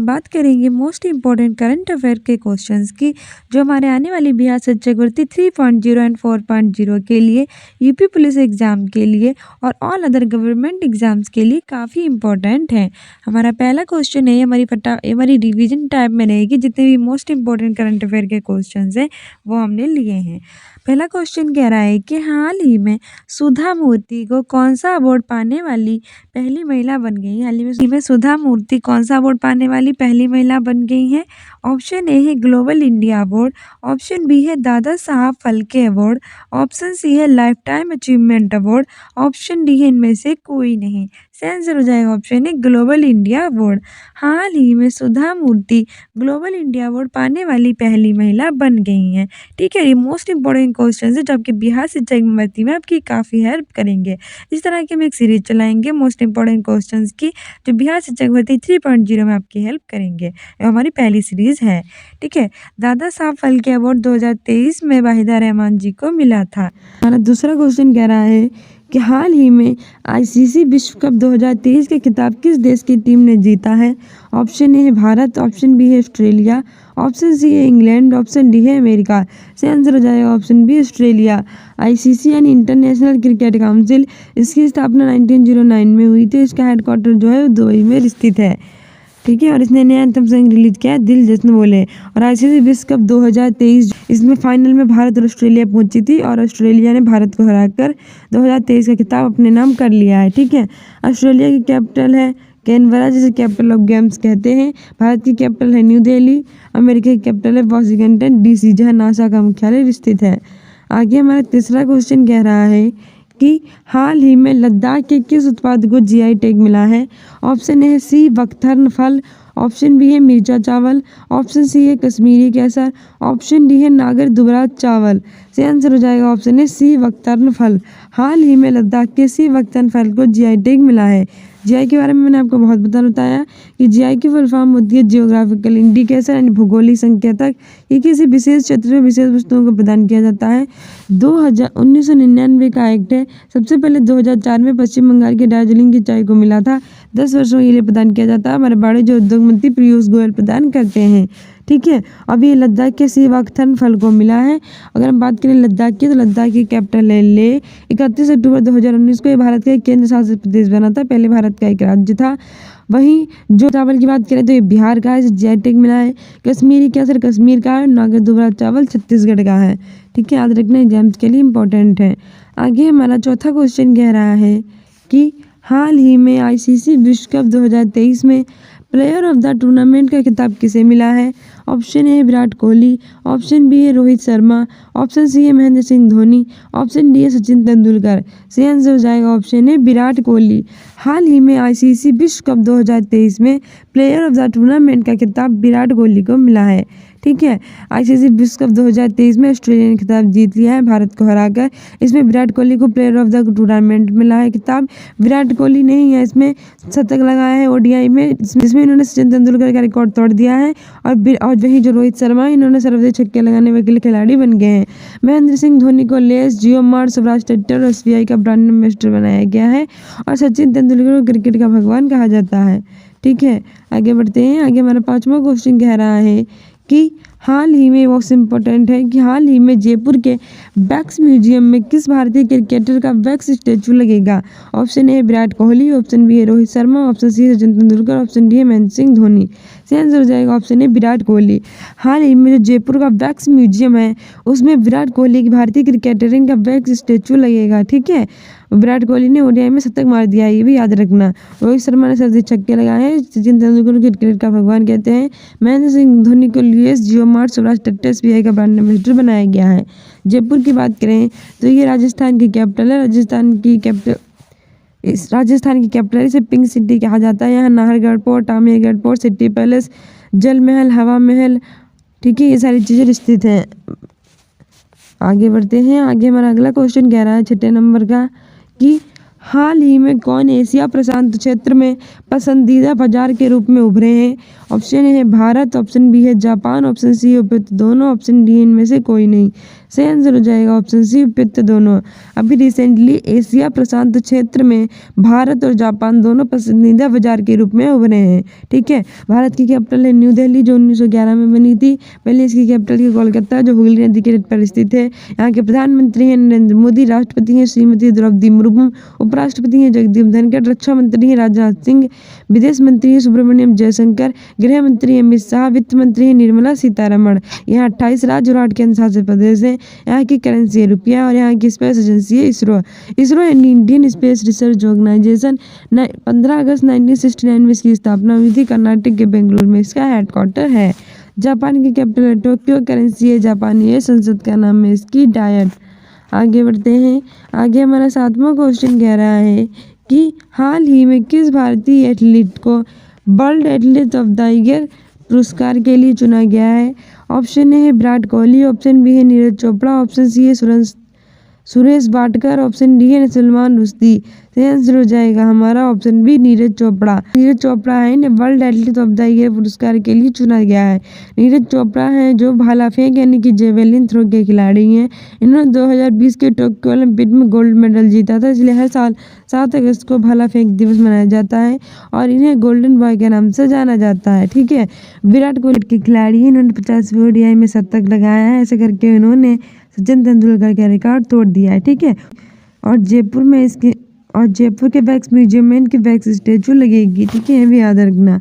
हम बात करेंगे मोस्ट इम्पोर्टेंट करंट अफेयर के क्वेश्चंस की, जो हमारे आने वाली बिहार शिक्षक भर्ती 3.0 एंड 4.0 के लिए, यूपी पुलिस एग्जाम के लिए और ऑल अदर गवर्नमेंट एग्जाम्स के लिए काफ़ी इम्पोर्टेंट है। हमारा पहला क्वेश्चन है, हमारी रिवीजन टाइप में रहेगी। जितने भी मोस्ट इम्पोर्टेंट करंट अफेयर के क्वेश्चन हैं वो हमने लिए हैं। पहला क्वेश्चन कह रहा है कि हाल ही में सुधा मूर्ति को कौन सा अवार्ड पाने वाली पहली महिला बन गई। हाल ही में सुधा मूर्ति कौन सा अवार्ड पाने वाली पहली महिला बन गई है। ऑप्शन ए है global India award, option B है Dada Saheb Phalke award, option C है lifetime achievement award, option D है इनमें से कोई नहीं। आंसर हो जाएगा option A global India award. हाल ही में Sudha Murthy global India award पाने वाली पहली महिला बन गई हैं। ठीक है, ये मोस्ट इंपॉर्टेंट क्वेश्चन है जो आपके बिहार शिक्षक भर्ती में आपकी काफ़ी हेल्प करेंगे। इस तरह की हम एक सीरीज चलाएंगे मोस्ट इंपॉर्टेंट क्वेश्चंस की, जो बिहार शिक्षक भर्ती 3.0 में आपकी हेल्प करेंगे। ये हमारी पहली सीरीज है। ठीक है, दादा साहब फाल्के अवार्ड 2023 में वाहिदा रहमान जी को मिला था। हमारा दूसरा क्वेश्चन कह रहा है कि हाल ही में आईसीसी विश्व कप 2023 के खिताब किस देश की टीम ने जीता है। ऑप्शन ए है भारत, ऑप्शन बी है ऑस्ट्रेलिया, ऑप्शन सी है इंग्लैंड, ऑप्शन डी है अमेरिका। सही आंसर हो जाएगा ऑप्शन बी ऑस्ट्रेलिया। आईसीसी यानी इंटरनेशनल क्रिकेट काउंसिल, इसकी स्थापना 1909 में हुई थी। इसका हेडक्वार्टर जो है दुबई में स्थित है। ठीक है, और इसने नया एंथम सॉन्ग रिलीज किया है, दिल जश्न बोले। और आईसीसी विश्व कप 2023 इसमें फाइनल में भारत और ऑस्ट्रेलिया पहुंची थी और ऑस्ट्रेलिया ने भारत को हराकर 2023 का खिताब अपने नाम कर लिया है। ठीक है, ऑस्ट्रेलिया की कैपिटल है कैनबरा, जिसे कैपिटल ऑफ गेम्स कहते हैं। भारत की कैपिटल है न्यू दिल्ली, अमेरिका की कैपिटल है वॉशिंगटन डीसी, जहाँ नासा का मुख्यालय स्थित है। आगे हमारा तीसरा क्वेश्चन कह रहा है कि हाल ही में लद्दाख के किस उत्पाद को जीआई टैग मिला है। ऑप्शन ए है सी बकथर्न फल, ऑप्शन बी है मिर्चा चावल, ऑप्शन सी है कश्मीरी केसर, ऑप्शन डी है नागर दुबराज चावल। सही आंसर हो जाएगा ऑप्शन ए सी बकथर्न फल। हाल ही में लद्दाख के सी बकथर्न फल को जीआई टैग मिला है। जीआई के बारे में मैंने आपको बहुत बताया कि जीआई की फुल फॉर्म होती है जियोग्राफिकल इंडिकेशन यानी भौगोलिक संकेतक। ये किसी विशेष क्षेत्र में विशेष वस्तुओं को प्रदान किया जाता है। 1999 का एक्ट है। सबसे पहले 2004 में पश्चिम बंगाल के दार्जिलिंग की चाय को मिला था। 10 वर्षों के लिए प्रदान किया जाता है। हमारे बड़े जो उद्योग मंत्री पीयूष गोयल प्रदान करते हैं। ठीक है, अभी लद्दाख के सी बकथर्न फल को मिला है। अगर हम बात करें लद्दाख की, तो लद्दाख की कैपिटल है ले। 31 अक्टूबर 2019 को ये भारत का एक केंद्र शासित प्रदेश बना था। पहले भारत का एक राज्य था। वहीं जो चावल की बात करें तो ये बिहार का है, इसे जीआई टैग मिला है। कश्मीरी केसर कश्मीर का है, नागर दुबराज चावल छत्तीसगढ़ का है। ठीक है, याद रखना एग्जाम्स के लिए इंपॉर्टेंट है। आगे हमारा चौथा क्वेश्चन कह रहा है कि हाल ही में आईसीसी विश्व कप 2023 में प्लेयर ऑफ द टूर्नामेंट का खिताब किसे मिला है। ऑप्शन ए है विराट कोहली, ऑप्शन बी है रोहित शर्मा, ऑप्शन सी है महेंद्र सिंह धोनी, ऑप्शन डी है सचिन तेंदुलकर। सही आंसर हो जाएगा ऑप्शन ए विराट कोहली। हाल ही में आईसीसी विश्व कप 2023 में प्लेयर ऑफ द टूर्नामेंट का खिताब विराट कोहली को मिला है। ठीक है, आईसीसी विश्व कप 2023 में ऑस्ट्रेलिया ने खिताब जीत लिया है भारत को हराकर। इसमें विराट कोहली को प्लेयर ऑफ द टूर्नामेंट मिला है खिताब। विराट कोहली ने ही इसमें शतक लगाया है ओडीआई में, जिसमें इन्होंने सचिन तेंदुलकर का रिकॉर्ड तोड़ दिया है। और वही जो रोहित शर्मा इन्होंने सर्वाधिक छक्के लगाने वाले खिलाड़ी बन गए हैं। महेंद्र सिंह धोनी को लेस, जियो मार्ट, स्वराज ट्रैक्टर और एसबीआई का ब्रांड एम्बेसडर बनाया गया है। और सचिन तेंदुलकर को क्रिकेट का भगवान कहा जाता है। ठीक है, आगे बढ़ते हैं। आगे हमारा पांचवा क्वेश्चन कह रहा है कि हाल ही में बहुत इम्पोर्टेंट है कि हाल ही में जयपुर के वैक्स म्यूजियम में किस भारतीय क्रिकेटर का वैक्स स्टैचू लगेगा। ऑप्शन ए है विराट कोहली, ऑप्शन बी है रोहित शर्मा, ऑप्शन सी है सचिन तेंदुलकर, ऑप्शन डी है महेंद्र सिंह धोनी। सही आंसर हो जाएगा ऑप्शन ए विराट कोहली। हाल ही में जो जयपुर का वैक्स म्यूजियम है उसमें विराट कोहली की भारतीय क्रिकेटर का वैक्स स्टैचू लगेगा। ठीक है, विराट कोहली ने ओडीआई में शतक मार दिया है, ये भी याद रखना। रोहित शर्मा ने सर्वाधिक छक्के लगाए हैं। सचिन तेंदुलकर को क्रिकेट का भगवान कहते हैं। महेंद्र सिंह धोनी को यूएस, जियो मार्ट, स्वराज ट्रैक्टर, एसबीआई का ब्रांड एम्बेसडर बनाया गया है। जयपुर की बात करें तो ये राजस्थान की कैपिटल है। राजस्थान की कैपिटल इसे पिंक सिटी कहा जाता है। यहाँ Nahargarh fort, Amergarh fort, city palace, Jal Mahal, हवा महल, ठीक है, ये सारी चीज़ें स्थित हैं। आगे बढ़ते हैं। आगे हमारा अगला क्वेश्चन कह रहा है 6 नंबर का कि हाल ही में कौन एशिया प्रशांत क्षेत्र में पसंदीदा बाजार के रूप में उभरे हैं। ऑप्शन ए है भारत, ऑप्शन बी है जापान, ऑप्शन सी है दोनों, ऑप्शन डी इनमें से कोई नहीं। सही आंसर हो जाएगा ऑप्शन सी उपयुक्त दोनों। अभी रिसेंटली एशिया प्रशांत क्षेत्र में भारत और जापान दोनों पसंदीदा बाजार के रूप में उभरे हैं। ठीक है, भारत की कैपिटल है न्यू दिल्ली जो 1911 में बनी थी। पहले इसकी कैपिटल की कोलकाता जो हुगली नदी के तट पर स्थित है। यहाँ के प्रधानमंत्री हैं नरेंद्र मोदी, राष्ट्रपति हैं श्रीमती द्रौपदी मुर्मू, उपराष्ट्रपति हैं जगदीप धनखड़, रक्षा मंत्री हैं राजनाथ सिंह, विदेश मंत्री हैं सुब्रमण्यम जयशंकर, गृह मंत्री अमित शाह, वित्त मंत्री हैं निर्मला सीतारमण। यहाँ 28 राज्य और 8 केंद्र शासित प्रदेश है। यहाँ की करेंसी है रुपया और यहाँ की स्पेस एजेंसी है ISRO. ISRO Indian space research organisation 15 अगस्त 1969 में इसकी स्थापना हुई थी। कर्नाटक के बेंगलुरु में इसका हेडक्वार्टर है। जापान की कैपिटल है टोक्यो, करेंसी है जापानी है, संसद का नाम है इसकी डायट। आगे बढ़ते हैं। आगे हमारा 7वां क्वेश्चन कह रहा है कि हाल ही में किस भारतीय एथलीट को world athlete of the year पुरस्कार के लिए चुना गया है। ऑप्शन ए है विराट कोहली, ऑप्शन बी है नीरज चोपड़ा, ऑप्शन सी है सुरेश वाडकर, ऑप्शन डी है सलमान रुश्दी। सही आंसर हो जाएगा हमारा ऑप्शन बी नीरज चोपड़ा। नीरज चोपड़ा है इन्हें world athlete of the year पुरस्कार के लिए चुना गया है। नीरज चोपड़ा हैं जो भाला फेंक यानी कि जेवेलिन थ्रो के खिलाड़ी हैं। इन्होंने 2020 के टोक्यो ओलंपिक में गोल्ड मेडल जीता था, इसलिए हर साल 7 अगस्त को भाला फेंक दिवस मनाया जाता है और इन्हें गोल्डन बॉय के नाम से जाना जाता है। ठीक है, विराट कोहली के खिलाड़ी हैं, इन्होंने 50वीं ओडीआई में शतक लगाया है। ऐसे करके इन्होंने सचिन तेंदुलकर का रिकॉर्ड तोड़ दिया है। ठीक है, और जयपुर के वैक्स म्यूजियम में इनकी वैक्स स्टैचू लगेगी। ठीक है, ये भी याद रखना।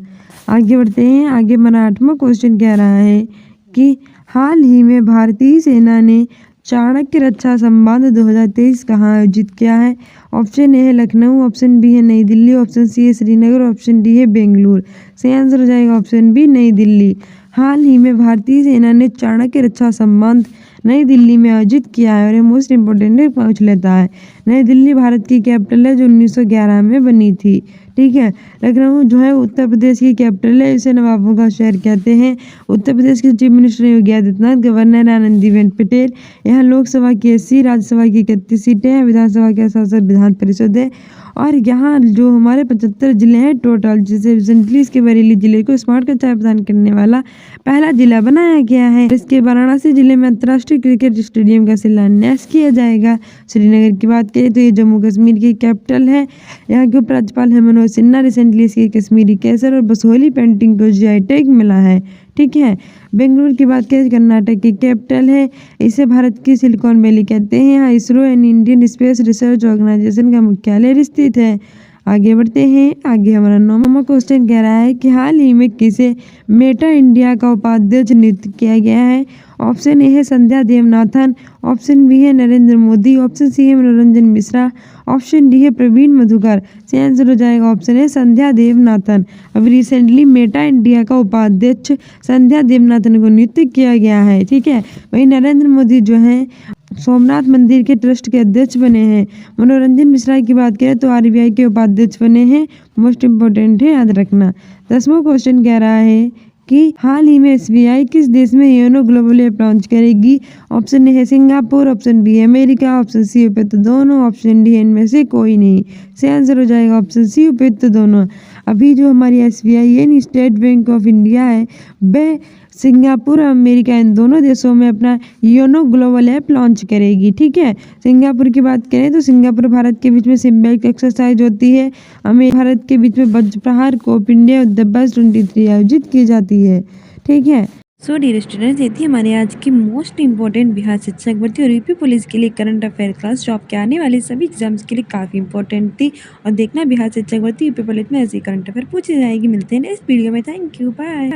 आगे बढ़ते हैं। आगे हमारा 8वां क्वेश्चन कह रहा है कि हाल ही में भारतीय सेना ने चाणक्य रक्षा संवाद 2023 कहाँ आयोजित किया है। ऑप्शन ए है लखनऊ, ऑप्शन बी है नई दिल्ली, ऑप्शन सी है श्रीनगर, ऑप्शन डी है बेंगलुरु। सही आंसर हो जाएगा ऑप्शन बी नई दिल्ली। हाल ही में भारतीय सेना ने चाणक्य रक्षा संवाद नई दिल्ली में आयोजित किया है और ये मोस्ट इम्पोर्टेंट है, पूछ लेता है। नई दिल्ली भारत की कैपिटल है जो 1911 में बनी थी। ठीक है, लखनऊ जो है उत्तर प्रदेश की कैपिटल है, इसे नवाबों का शहर कहते हैं। उत्तर प्रदेश के chief minister Yogi Adityanath, governor Anandiben Patel. यहाँ लोकसभा की 80, राज्यसभा की 31 सीटें हैं, विधानसभा के सांसद विधान परिषद है। और यहाँ जो हमारे 75 जिले हैं टोटल, जिसे रिसेंटली इसके बरेली जिले को स्मार्ट कक्षा प्रदान करने वाला पहला जिला बनाया गया है। इसके वाराणसी जिले में अंतर्राष्ट्रीय क्रिकेट स्टेडियम का शिलान्यास किया जाएगा। श्रीनगर की बात करें तो ये जम्मू कश्मीर की कैपिटल है। यहाँ के उपराज्यपाल है मनोज सिन्हा। रिसेंटली इसकी कश्मीरी केसर और बसोहली पेंटिंग को जीआई टैग मिला है। ठीक है, बेंगलुरु की बात करें कर्नाटक की कैपिटल है। इसे भारत की सिलिकॉन वैली कहते हैं। यहाँ ISRO and Indian space research Organisation का मुख्यालय स्थित है। आगे बढ़ते हैं। आगे हमारा 9वां क्वेश्चन कह रहा है कि हाल ही में किसे मेटा इंडिया का उपाध्यक्ष नियुक्त किया गया है। ऑप्शन ए है संध्या देवनाथन, ऑप्शन बी है नरेंद्र मोदी, ऑप्शन सी है मनोरंजन मिश्रा, ऑप्शन डी है प्रवीण मधुकर। सही आंसर हो जाएगा ऑप्शन है संध्या देवनाथन। अभी रिसेंटली मेटा इंडिया का उपाध्यक्ष संध्या देवनाथन को नियुक्त किया गया है। ठीक है, वही नरेंद्र मोदी जो है सोमनाथ मंदिर के ट्रस्ट के अध्यक्ष बने हैं। मनोरंजन मिश्रा की बात करें तो आरबीआई के उपाध्यक्ष बने हैं। मोस्ट इम्पोर्टेंट है, याद रखना। 10वां क्वेश्चन कह रहा है कि हाल ही में एसबीआई किस देश में योनो ग्लोबल ऐप लॉन्च करेगी। ऑप्शन ए है सिंगापुर, ऑप्शन बी है अमेरिका, ऑप्शन सी उपयुक्त दोनों, ऑप्शन डी इनमें से कोई नहीं। सही आंसर हो जाएगा ऑप्शन सी उपयुक्त दोनों। अभी जो हमारी एसबीआई यानी स्टेट बैंक ऑफ इंडिया है वह सिंगापुर और अमेरिका इन दोनों देशों में अपना योनो ग्लोबल ऐप लॉन्च करेगी। ठीक है, सिंगापुर की बात करें तो सिंगापुर भारत के बीच में सिम्बियोटिक एक्सरसाइज होती है। भारत के बीच में वज्र प्रहार कोप इंडिया द बेस्ट 23 आयोजित की जाती है। ठीक है, सो डियर स्टूडेंट्स, ये थी हमारे आज की मोस्ट इंपॉर्टेंट बिहार शिक्षक भर्ती और यूपी पुलिस के लिए करंट अफेयर क्लास, जो आपके आने वाले सभी एग्जाम्स के लिए काफ़ी इंपॉर्टेंट थी। और देखना बिहार शिक्षक भर्ती यूपी पुलिस में ऐसी करंट अफेयर पूछी जाएगी। मिलते हैं नेक्स्ट वीडियो में। Thank you, bye.